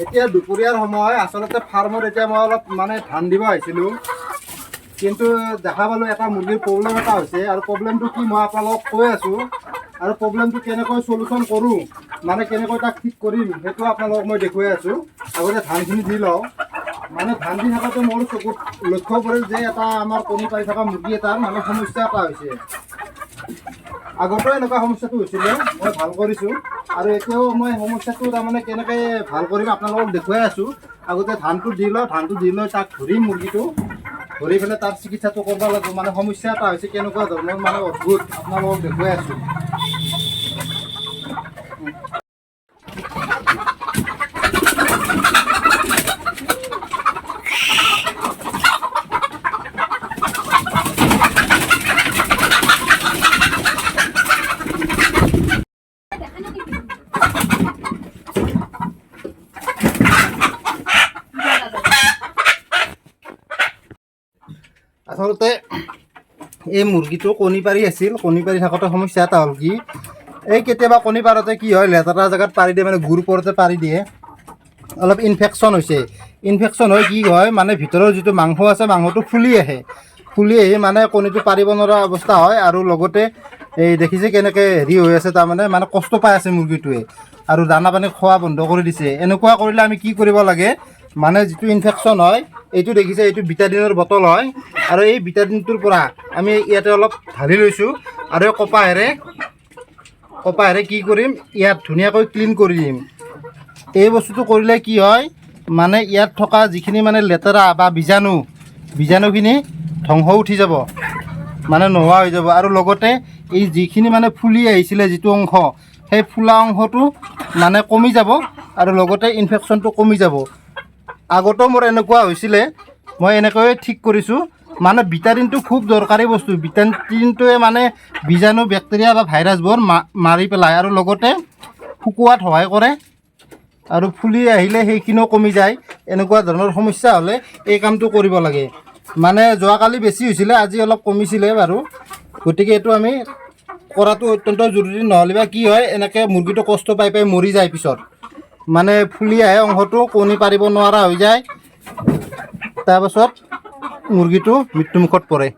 এতিয়া দুপৰীয়াৰ সময় আচলতে ফাৰ্মত এতিয়া মই অলপ মানে ধান দিব আহিছিলোঁ, কিন্তু দেখা পালোঁ এটা মুৰ্গীৰ প্ৰব্লেম এটা হৈছে। আৰু প্ৰব্লেমটো কি মই আপোনালোকক কৈ আছোঁ, আৰু প্ৰব্লেমটো কেনেকৈ চলিউশ্যন কৰোঁ, মানে কেনেকৈ তাক ঠিক কৰিম সেইটো আপোনালোকক মই দেখুৱাই আছোঁ। আগতে ধানখিনি দি লওঁ। মানে ধান দি থাকোঁতে মোৰ চকুত লক্ষ্য কৰিল যে এটা আমাৰ কণী পাৰি থকা মুৰ্গী এটাৰ মানে সমস্যা এটা হৈছে। আগতেও এনেকুৱা সমস্যাটো হৈছিলে, মই ভাল কৰিছোঁ। আৰু এতিয়াও মই সমস্যাটো তাৰমানে কেনেকৈ ভাল কৰিম আপোনালোকক দেখুৱাই আছোঁ। আগতে ধানটো দি লওঁ, ধানটো দি লৈ তাক ধৰিম মুৰ্গীটো, ধৰি পেলাই তাৰ চিকিৎসাটো কৰিব লাগিব। মানে সমস্যা এটা হৈছে কেনেকুৱা ধৰণৰ মানে অদ্ভুত, আপোনালোকক দেখুৱাই আছোঁ। আচলতে এই মুৰ্গীটো কণী পাৰি আছিল। কণী পাৰি থাকোঁতে সমস্যা এটা হ'ল কি, এই কেতিয়াবা কণী পাৰোঁতে কি হয়, লেতেৰা জেগাত পাৰি দিয়ে, মানে গুৰ ওপৰতে পাৰি দিয়ে, অলপ ইনফেকশ্যন হৈছে। ইনফেকশ্যন হৈ কি হয়, মানে ভিতৰৰ যিটো মাংস আছে মাংসটো ফুলি আহে। ফুলি আহি মানে কণীটো পাৰিব নোৱাৰা অৱস্থা হয়। আৰু লগতে এই দেখিছে কেনেকৈ হেৰি হৈ আছে, তাৰমানে মানে কষ্ট পাই আছে মুৰ্গীটোৱে। আৰু দানা পানী খোৱা বন্ধ কৰি দিছে। এনেকুৱা কৰিলে আমি কি কৰিব লাগে, মানে যিটো ইনফেকশ্যন হয়, এইটো দেখিছে, এইটো বিটাডিনৰ বটল হয়। আৰু এই বিটাডিনটোৰ পৰা আমি ইয়াতে অলপ ঢালি লৈছোঁ, আৰু এই কপাহেৰে কি কৰিম, ইয়াত ধুনীয়াকৈ ক্লিন কৰি দিম। এই বস্তুটো কৰিলে কি হয়, মানে ইয়াত থকা যিখিনি মানে লেতেৰা বা বীজাণুখিনি ধ্বংস উঠি যাব, মানে নোহোৱা হৈ যাব। আৰু লগতে এই যিখিনি মানে ফুলি আহিছিলে যিটো অংশ, সেই ফুলা অংশটো মানে কমি যাব, আৰু লগতে ইনফেকশ্যনটো কমি যাব। আগতেও মোৰ এনেকুৱা হৈছিলে, মই এনেকৈয়ে ঠিক কৰিছোঁ। মানে বিটাডিনটো খুব দৰকাৰী বস্তু। বিটাডিনটোৱে মানে বীজাণু, বেক্টেৰিয়া বা ভাইৰাছবোৰ মাৰি পেলায়, আৰু লগতে শুকুৱাত সহায় কৰে, আৰু ফুলি আহিলে সেইখিনিও কমি যায়। এনেকুৱা ধৰণৰ সমস্যা হ'লে এই কামটো কৰিব লাগে। মানে যোৱাকালি বেছি হৈছিলে, আজি অলপ কমিছিলে বাৰু। গতিকে এইটো আমি কৰাটো অত্যন্ত জৰুৰী, নহ'লে বা কি হয়, এনেকৈ মুৰ্গীটো কষ্ট পাই পাই মৰি যায় পিছত। মানে ফুলি আহে অংশটো, কণী পাৰিব নোৱাৰা হৈ যায়, তাৰপাছত মুৰ্গীটো মৃত্যুমুখত পৰে।